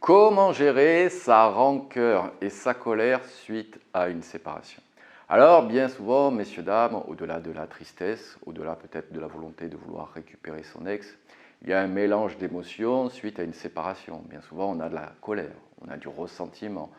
Comment gérer sa rancœur et sa colère suite à une séparation? Alors, bien souvent, messieurs, dames, au-delà de la tristesse, au-delà peut-être de la volonté de vouloir récupérer son ex, il y a un mélange d'émotions suite à une séparation. Bien souvent, on a de la colère, on a du ressentiment,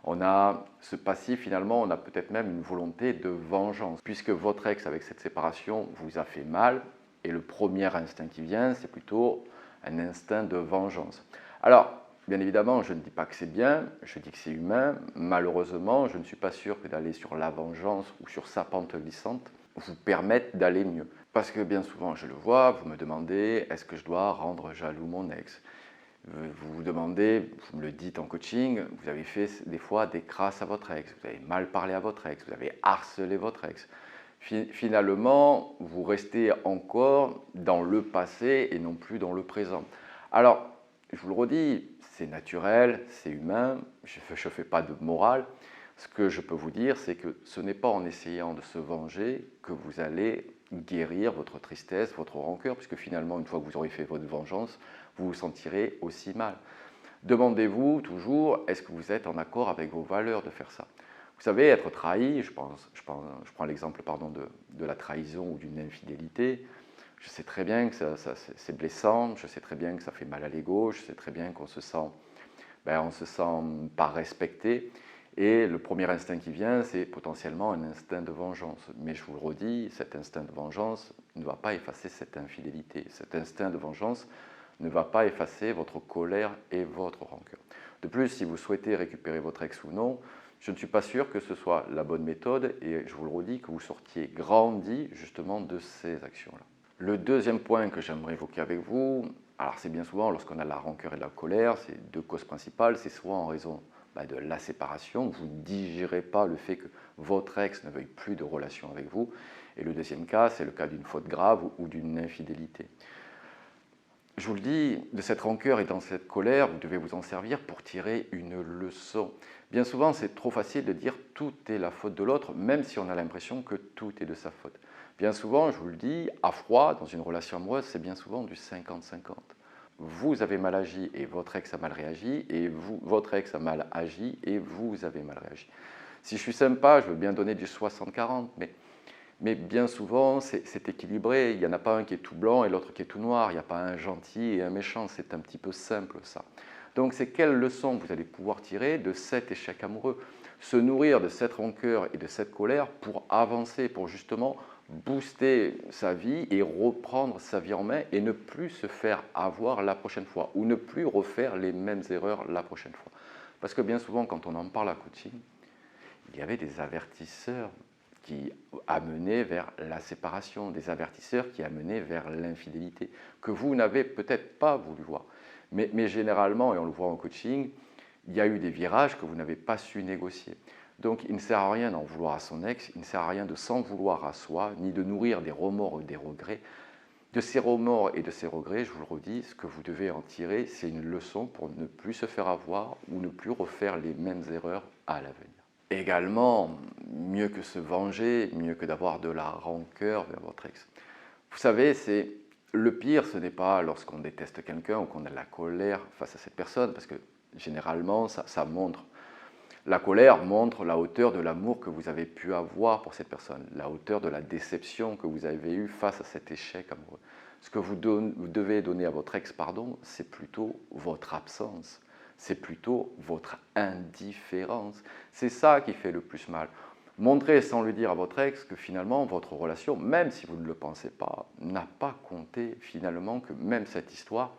on a ce passif finalement, on a peut-être même une volonté de vengeance, puisque votre ex avec cette séparation vous a fait mal, et le premier instinct qui vient, c'est plutôt un instinct de vengeance. Alors, bien évidemment, je ne dis pas que c'est bien, je dis que c'est humain. Malheureusement, je ne suis pas sûr que d'aller sur la vengeance ou sur sa pente glissante vous permette d'aller mieux. Parce que bien souvent, je le vois, vous me demandez, est-ce que je dois rendre jaloux mon ex? Vous vous demandez, vous me le dites en coaching, vous avez fait des fois des crasses à votre ex, vous avez mal parlé à votre ex, vous avez harcelé votre ex. Finalement, vous restez encore dans le passé et non plus dans le présent. Alors, je vous le redis, c'est naturel, c'est humain, je ne fais pas de morale. Ce que je peux vous dire, c'est que ce n'est pas en essayant de se venger que vous allez guérir votre tristesse, votre rancœur, puisque finalement, une fois que vous aurez fait votre vengeance, vous vous sentirez aussi mal. Demandez-vous toujours, est-ce que vous êtes en accord avec vos valeurs de faire ça? Vous savez, être trahi, je prends l'exemple de la trahison ou d'une infidélité. Je sais très bien que c'est blessant, je sais très bien que ça fait mal à l'ego, je sais très bien qu'on se sent, on se sent pas respecté. Et le premier instinct qui vient, c'est potentiellement un instinct de vengeance. Mais je vous le redis, cet instinct de vengeance ne va pas effacer cette infidélité. Cet instinct de vengeance ne va pas effacer votre colère et votre rancœur. De plus, si vous souhaitez récupérer votre ex ou non, je ne suis pas sûr que ce soit la bonne méthode et je vous le redis, que vous sortiez grandi justement de ces actions-là. Le deuxième point que j'aimerais évoquer avec vous, alors c'est bien souvent lorsqu'on a la rancœur et de la colère, c'est deux causes principales, c'est soit en raison de la séparation, vous ne digérez pas le fait que votre ex ne veuille plus de relation avec vous, et le deuxième cas, c'est le cas d'une faute grave ou d'une infidélité. Je vous le dis, de cette rancœur et dans cette colère, vous devez vous en servir pour tirer une leçon. Bien souvent, c'est trop facile de dire tout est la faute de l'autre, même si on a l'impression que tout est de sa faute. Bien souvent, je vous le dis, à froid, dans une relation amoureuse, c'est bien souvent du 50-50. Vous avez mal agi et votre ex a mal réagi, et votre ex a mal agi et vous avez mal réagi. Si je suis sympa, je veux bien donner du 60-40, mais bien souvent, c'est équilibré. Il n'y en a pas un qui est tout blanc et l'autre qui est tout noir. Il n'y a pas un gentil et un méchant. C'est un petit peu simple, ça. Donc, c'est quelle leçon vous allez pouvoir tirer de cet échec amoureux? Se nourrir de cette rancœur et de cette colère pour avancer, pour justement booster sa vie et reprendre sa vie en main et ne plus se faire avoir la prochaine fois ou ne plus refaire les mêmes erreurs la prochaine fois. Parce que bien souvent, quand on en parle à coaching, il y avait des avertisseurs qui amenaient vers la séparation, des avertisseurs qui amenaient vers l'infidélité, que vous n'avez peut-être pas voulu voir. Mais généralement, et on le voit en coaching, il y a eu des virages que vous n'avez pas su négocier. Donc il ne sert à rien d'en vouloir à son ex, il ne sert à rien de s'en vouloir à soi, ni de nourrir des remords ou des regrets. De ces remords et de ces regrets, je vous le redis, ce que vous devez en tirer, c'est une leçon pour ne plus se faire avoir ou ne plus refaire les mêmes erreurs à l'avenir. Également, mieux que se venger, mieux que d'avoir de la rancœur vers votre ex. Vous savez, le pire, ce n'est pas lorsqu'on déteste quelqu'un ou qu'on a de la colère face à cette personne, parce que généralement, ça montre. La colère montre la hauteur de l'amour que vous avez pu avoir pour cette personne, la hauteur de la déception que vous avez eue face à cet échec amoureux. Ce que vous devez donner à votre ex, c'est plutôt votre absence. C'est plutôt votre indifférence. C'est ça qui fait le plus mal. Montrez sans le dire à votre ex que finalement votre relation, même si vous ne le pensez pas, n'a pas compté finalement, que même cette histoire,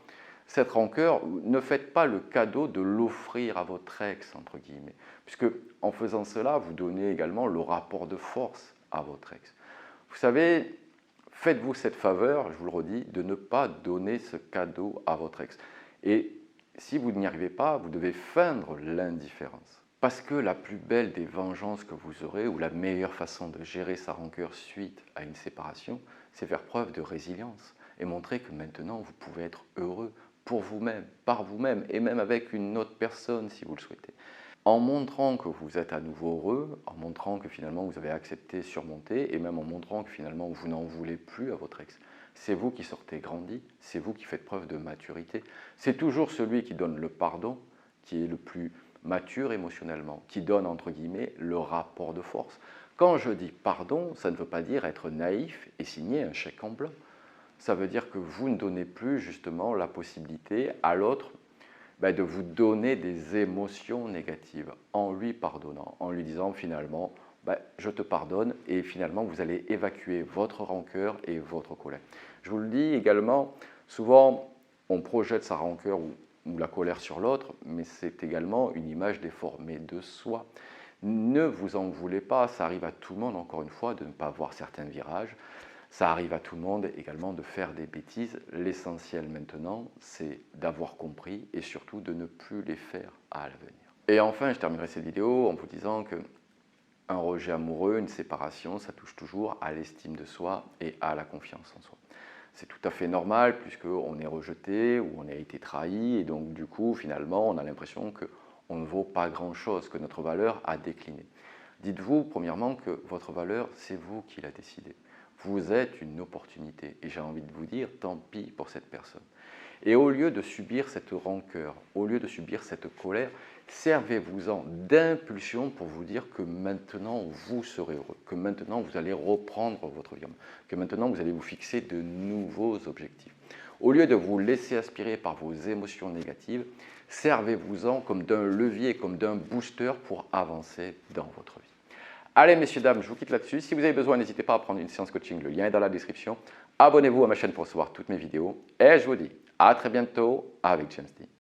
cette rancœur, ne faites pas le cadeau de l'offrir à votre ex, entre guillemets, puisque en faisant cela, vous donnez également le rapport de force à votre ex. Vous savez, faites-vous cette faveur, je vous le redis, de ne pas donner ce cadeau à votre ex. Et si vous n'y arrivez pas, vous devez feindre l'indifférence. Parce que la plus belle des vengeances que vous aurez, ou la meilleure façon de gérer sa rancœur suite à une séparation, c'est faire preuve de résilience et montrer que maintenant vous pouvez être heureux pour vous-même, par vous-même, et même avec une autre personne si vous le souhaitez. En montrant que vous êtes à nouveau heureux, en montrant que finalement vous avez accepté, surmonté, et même en montrant que finalement vous n'en voulez plus à votre ex, c'est vous qui sortez grandi, c'est vous qui faites preuve de maturité. C'est toujours celui qui donne le pardon qui est le plus mature émotionnellement, qui donne entre guillemets le rapport de force. Quand je dis pardon, ça ne veut pas dire être naïf et signer un chèque en blanc. Ça veut dire que vous ne donnez plus justement la possibilité à l'autre de vous donner des émotions négatives en lui pardonnant, en lui disant finalement je te pardonne et finalement vous allez évacuer votre rancœur et votre colère. Je vous le dis également, souvent on projette sa rancœur ou la colère sur l'autre, mais c'est également une image déformée de soi. Ne vous en voulez pas, ça arrive à tout le monde encore une fois de ne pas voir certains virages. Ça arrive à tout le monde également de faire des bêtises. L'essentiel maintenant, c'est d'avoir compris et surtout de ne plus les faire à l'avenir. Et enfin, je terminerai cette vidéo en vous disant que un rejet amoureux, une séparation, ça touche toujours à l'estime de soi et à la confiance en soi. C'est tout à fait normal puisqu'on est rejeté ou on a été trahi et donc du coup, finalement, on a l'impression qu'on ne vaut pas grand-chose, que notre valeur a décliné. Dites-vous, premièrement, que votre valeur, c'est vous qui la décidez. Vous êtes une opportunité et j'ai envie de vous dire, tant pis pour cette personne. Et au lieu de subir cette rancœur, au lieu de subir cette colère, servez-vous-en d'impulsion pour vous dire que maintenant vous serez heureux, que maintenant vous allez reprendre votre vie, que maintenant vous allez vous fixer de nouveaux objectifs. Au lieu de vous laisser aspirer par vos émotions négatives, servez-vous-en comme d'un levier, comme d'un booster pour avancer dans votre vie. Allez, messieurs, dames, je vous quitte là-dessus. Si vous avez besoin, n'hésitez pas à prendre une séance coaching. Le lien est dans la description. Abonnez-vous à ma chaîne pour recevoir toutes mes vidéos. Et je vous dis à très bientôt avec James Dee.